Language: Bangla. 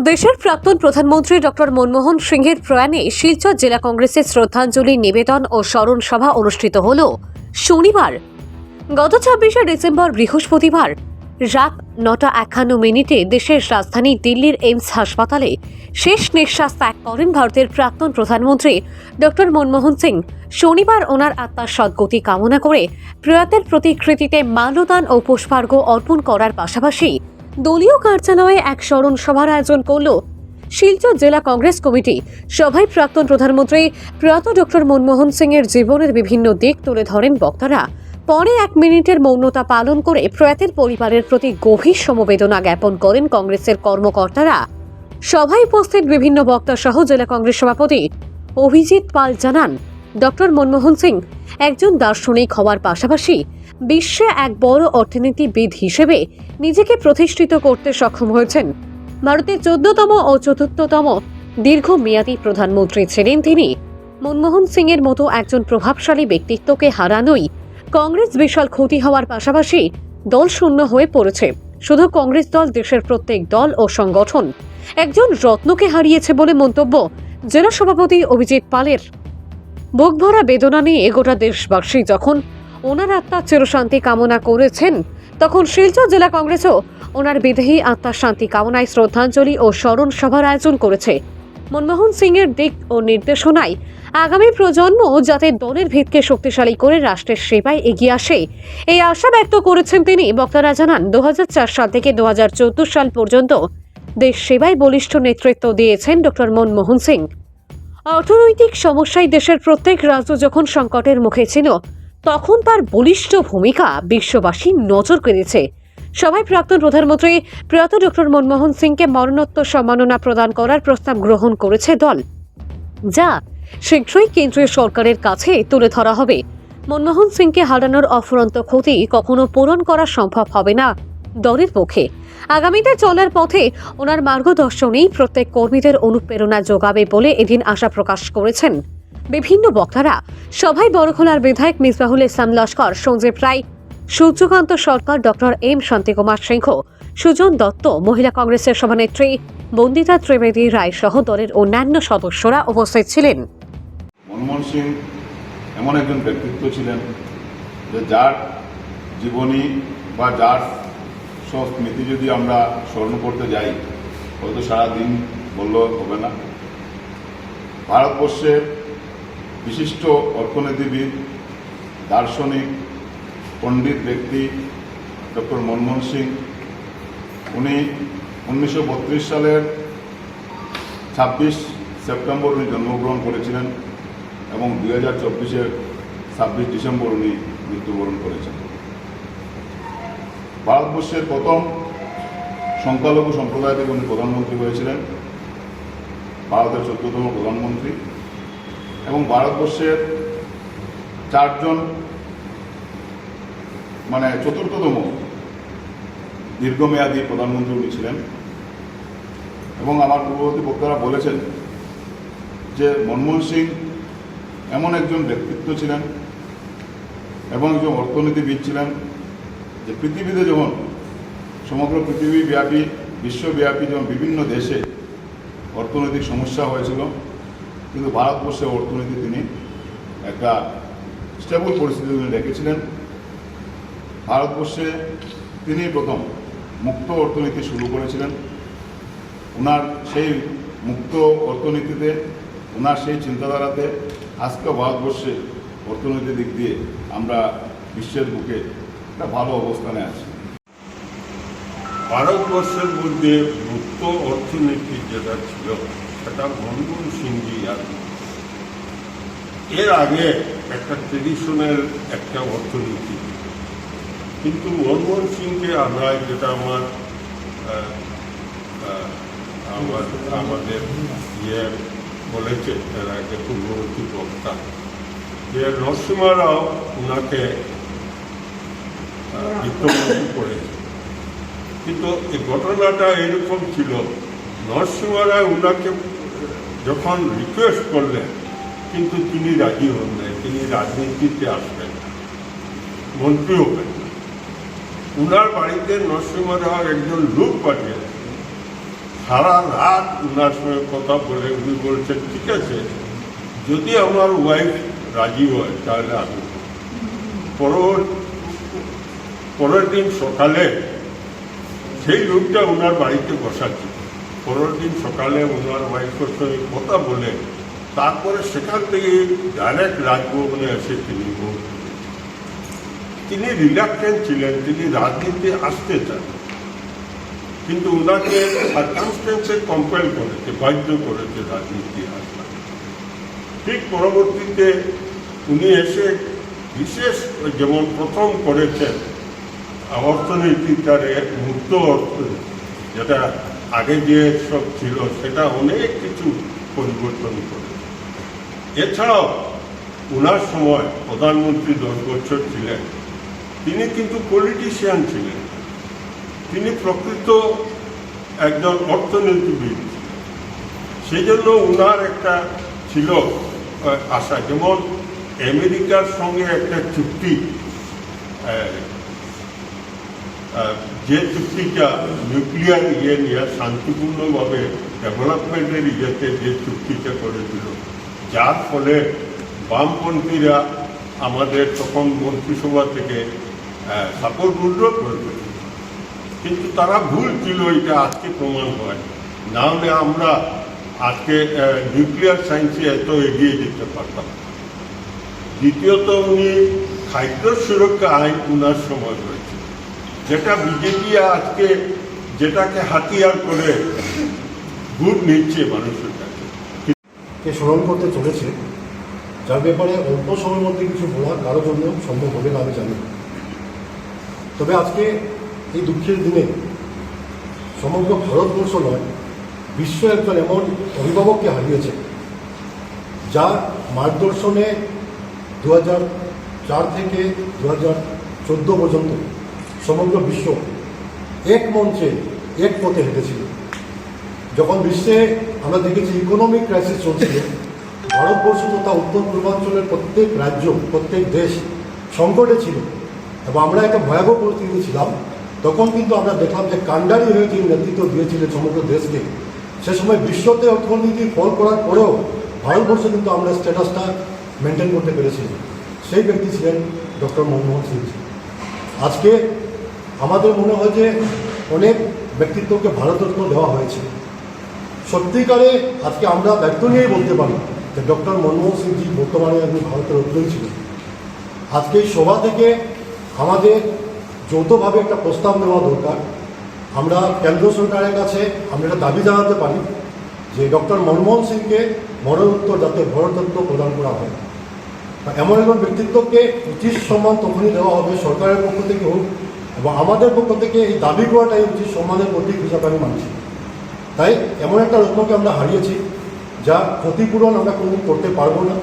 দেশের প্রাক্তন প্রধানমন্ত্রী ডক্টর মনমোহন সিংহের প্রয়াণে শিলচর জেলা কংগ্রেসের শ্রদ্ধাঞ্জলি নিবেদন ও স্মরণ সভা অনুষ্ঠিত হল শনিবার গত ২৬শে ডিসেম্বর বৃহস্পতিবার রাত ৯:৫১ দেশের রাজধানী দিল্লির এইমস হাসপাতালে শেষ নিঃশ্বাস ত্যাগ করেন ভারতের প্রাক্তন প্রধানমন্ত্রী ডক্টর মনমোহন সিং। শনিবার ওনার আত্মার সদ্গতি কামনা করে প্রয়াতের প্রতিকৃতিতে মাল্যদান ও পুষ্পার্ঘ্য অর্পণ করার পাশাপাশি দলীয় কার্যালয়ে এক স্মরণ সভার আয়োজন করল শিলচর জেলা কংগ্রেস কমিটি। সভায় প্রাক্তন প্রধানমন্ত্রী প্রয়াত ডক্টর মনমোহন সিং এর জীবনের বিভিন্ন দিক তুলে ধরেন বক্তারা। পরে ১ মিনিটের মৌনতা পালন করে প্রয়াতের পরিবারের প্রতি গভীর সমবেদনা জ্ঞাপন করেন কংগ্রেসের কর্মকর্তারা। সভায় উপস্থিত বিভিন্ন বক্তা সহ জেলা কংগ্রেস সভাপতি অভিজিৎ পাল জানান, ডক্টর মনমোহন সিং একজন দার্শনিক হওয়ার পাশাপাশি বিশ্বে এক বড় অর্থনীতিবিদ হিসেবে নিজেকে প্রতিষ্ঠিত করতে সক্ষম হয়েছেন। ভারতের ১৪তম ও চতুর্থতম দীর্ঘমেয়াদী প্রধানমন্ত্রী ছিলেন তিনি। মনমোহন সিং এর মতো একজন প্রভাবশালী ব্যক্তিত্বকে হারানোই কংগ্রেস বিশাল ক্ষতি হওয়ার পাশাপাশি দল শূন্য হয়ে পড়েছে। শুধু কংগ্রেস দল, দেশের প্রত্যেক দল ও সংগঠন একজন রত্নকে হারিয়েছে বলে মন্তব্য জেলা সভাপতি অভিজিৎ পালের। বুক ভরা বেদনা নিয়ে গোটা দেশবাসী যখন ওনার আত্মার চিরশান্তি কামনা করেছেন, তখন শিলচর জেলা কংগ্রেসও ওনার বিদেহী আত্মার শান্তি কামনায় শ্রদ্ধাঞ্জলি ও স্মরণ সভার আয়োজন করেছে। মনমোহন সিং এর দিক ও নির্দেশনায় আগামী প্রজন্ম যাতে দলের ভিতকে শক্তিশালী করে রাষ্ট্রের সেবায় এগিয়ে আসে, এই আশা ব্যক্ত করেছেন তিনি। বক্তারা জানান, ২০০৪ সাল থেকে ২০১৪ সাল পর্যন্ত দেশ সেবায় বলিষ্ঠ নেতৃত্ব দিয়েছেন ডক্টর মনমোহন সিং। অর্থনৈতিক সমস্যায় দেশের প্রত্যেক রাজ্য যখন সংকটের মুখে ছিল, তখন তার বলিষ্ঠ ভূমিকা বিশ্ববাসী নজর কেড়েছে। সভায় প্রাক্তন প্রধানমন্ত্রী প্রয়াত ডক্টর মনমোহন সিংকে মরণোত্তর সম্মাননা প্রদান করার প্রস্তাব গ্রহণ করেছে দল, যা শীঘ্রই কেন্দ্রীয় সরকারের কাছে তুলে ধরা হবে। মনমোহন সিংকে হারানোর অফুরন্ত ক্ষতি কখনো পূরণ করা সম্ভব হবে না দলের পক্ষে। আগামীতে চলার পথে ওনার মার্গদর্শনেই প্রত্যেক কর্মীদের অনুপ্রেরণা যোগাবে বলে এদিন আশা প্রকাশ করেছেন বিভিন্ন বক্তারা। সভায় বড়খোলার বিধায়ক মিসবাহুল ইসলাম লস্কর, সঞ্জীব রায়, সূর্যকান্ত সরকার, ডক্টর এম শান্তিকুমার সিংহ, সুজন দত্ত, মহিলা কংগ্রেসের সভানেত্রী বন্দিতা ত্রিবেদী রায় সহ দলের অন্যান্য সদস্যরা উপস্থিত ছিলেন। মনমোহন সিং এমন একজন ব্যক্তিত্ব ছিলেন যে যার জীবনী বা যার সব স্মৃতি যদি আমরা স্মরণ করতে যাই, হয়তো সারাদিন বললেও হবে না। ভারতবর্ষের বিশিষ্ট অর্থনীতিবিদ, দার্শনিক, পণ্ডিত ব্যক্তি ডক্টর মনমোহন সিং, উনি ১৯৩২ সালের ২৬ সেপ্টেম্বর উনি জন্মগ্রহণ করেছিলেন এবং ২০২৪-এর ২৬ ডিসেম্বর উনি মৃত্যুবরণ করেছেন। ভারতবর্ষের প্রথম সংখ্যালঘু সম্প্রদায় থেকে উনি প্রধানমন্ত্রী হয়েছিলেন, ভারতের ১৪তম প্রধানমন্ত্রী, এবং ভারতবর্ষের ৪জন চতুর্থতম দীর্ঘমেয়াদী প্রধানমন্ত্রী উনি ছিলেন। এবং আমার পূর্ববর্তী বক্তারা বলেছেন যে মনমোহন সিং এমন একজন ব্যক্তিত্ব ছিলেন এবং একজন অর্থনীতিবিদ ছিলেন যে পৃথিবীতে যখন সমগ্র পৃথিবীব্যাপী, বিশ্বব্যাপী যখন বিভিন্ন দেশে অর্থনৈতিক সমস্যা হয়েছিল, কিন্তু ভারতবর্ষের অর্থনীতি তিনি একটা স্টেবল পরিস্থিতি তিনি রেখেছিলেন। ভারতবর্ষে তিনি প্রথম মুক্ত অর্থনীতি শুরু করেছিলেন। ওনার সেই মুক্ত অর্থনীতিতে, ওনার সেই চিন্তাধারাতে আজকে ভারতবর্ষে অর্থনৈতিক দিক দিয়ে আমরা বিশ্বের বুকে একটা ভালো অবস্থানে আছি। ভারতবর্ষের মধ্যে মুক্ত অর্থনীতি যেটা ছিল সেটা মনমোহন সিংজি। আর এর আগে একটা ট্রেডিশনাল একটা অর্থনীতি, কিন্তু মনমোহন সিংকে আমরা যেটা আমাদের বলেছে এর আগে পূর্ববর্তী বক্তা, যে নরসিংহ রাও ওনাকে বিত্তমন্ত্রী করেছে। কিন্তু এই ঘটনাটা এরকম ছিল, নরসিংহ রায় ওনাকে যখন রিকোয়েস্ট করলেন, কিন্তু তিনি রাজি হন নাই, তিনি রাজনীতিতে আসবেন না, মন্ত্রী হবেন না। ওনার বাড়িতে নরসিংহ রাও একজন লোক পাঠিয়েছেন, সারা রাত ওনার সঙ্গে কথা বলে উনি বলছেন ঠিক আছে, যদি আমার ওয়াইফ রাজি হয় তাহলে আমি পরের দিন সকালে সেই লোকটা ওনার বাড়িতে বসাচ্ছিল। পরের দিন সকালে ওনার ওয়াইফের সঙ্গে কথা বলে তারপরে সেখান থেকে ডাইরেক্ট রাজভবনে এসে তিনি রিলাক্টেন্ট ছিলেন, তিনি রাজনীতি আসতে চান, কিন্তু ওনাকে সার্কামস্টেন্সে কম্পেল করেছে, বাধ্য করেছে রাজনীতি আসা। ঠিক পরবর্তীতে উনি এসে বিশেষ যেমন প্রথম করেছেন অর্থনীতিটারে মুক্ত অর্থনীতি, যেটা আগে যে সব ছিল সেটা অনেক কিছু পরিবর্তন করেছে। এছাড়াও ওনার সময় প্রধানমন্ত্রী 10 বছর ছিলেন, তিনি কিন্তু পলিটিশিয়ান ছিলেন, তিনি প্রকৃত একজন অর্থনীতিবিদ ছিলেন। সেই জন্য ওনার একটা ছিল আশা, যেমন আমেরিকার সঙ্গে একটা চুক্তি, যে চুক্তিটা নিউক্লিয়ার নিয়ে শান্তিপূর্ণভাবে ডেভেলপমেন্টের ইয়েতে যে চুক্তিটা করেছিল, যার ফলে বামপন্থীরা আমাদের তখন মন্ত্রিসভা থেকে সাপোর্ট উইথড্র করবে, কিন্তু তারা ভুল ছিল, এটা আজকে প্রমাণ হয়। না হলে আমরা আজকে নিউক্লিয়ার সায়েন্সে এত এগিয়ে যেতে পারতাম। দ্বিতীয়ত উনি খাদ্য সুরক্ষা আইন ওনার সময় হয়েছে, যেটা বিজেপি আজকে যেটাকে হাতিয়ার করে ভোট নিচ্ছে মানুষের কাছে। স্মরণ করতে চলেছে, যার ব্যাপারে অল্প সময়ের মধ্যে কিছু বলা কারোর জন্য সম্ভব হবে না আমি জানি। তবে আজকে এই দুঃখের দিনে সমগ্র ভারতবর্ষ নয়, বিশ্ব একজন এমন অভিভাবককে হারিয়েছে, যার মার্গদর্শনে 2004 থেকে 2014 পর্যন্ত সমগ্র বিশ্ব এক মঞ্চে এক পথে হেঁটেছিল। যখন বিশ্বে আমরা দেখেছি ইকোনমিক ক্রাইসিস চলছিল, ভারতবর্ষ তথা উত্তর পূর্বাঞ্চলের প্রত্যেক রাজ্য, প্রত্যেক দেশ সংকটে ছিল এবং আমরা একটা ভয়াবহ পরিস্থিতি ছিলাম। তখন কিন্তু আমরা দেখলাম যে কান্ডারি হয়ে যিনি নেতৃত্ব দিয়েছিলেন সমগ্র দেশকে, সে সময় বিশ্বতে অর্থনীতি ফল করার পরেও ভারতবর্ষে কিন্তু আমরা স্ট্যাটাসটা মেনটেন করতে পেরেছিলাম। সেই ব্যক্তি ছিলেন ডক্টর মনমোহন সিংজি। আজকে আমাদের মনে হয় যে অনেক ব্যক্তিত্বকে ভারতরত্ন দেওয়া হয়েছে। সত্যিকারে আজকে আমরা দায়িত্ব নিয়েই বলতে পারি যে ডক্টর মনমোহন সিংজি বর্তমানে একজন ভারতের রত্নই ছিলেন। আজকে এই সভা থেকে আমাদের যৌথভাবে একটা প্রস্তাব নেওয়া দরকার। আমরা কেন্দ্র সরকারের কাছে আমরা একটা দাবি জানাতে পারি যে ডক্টর মনমোহন সিংকে মরণোত্তর যাতে ভারতরত্ন প্রদান করা হয়। এমন একজন ব্যক্তিত্বকে উচিত সম্মান তখনই দেওয়া হবে, সরকারের পক্ষ থেকে হোক এবং আমাদের পক্ষ থেকে এই দাবি করাটাই উচিত সম্মানের প্রতীক হিসাবে আমি মানছি। তাই এমন একটা রত্নকে আমরা হারিয়েছি, যা ক্ষতিপূরণ আমরা কোনোদিন করতে পারবো না।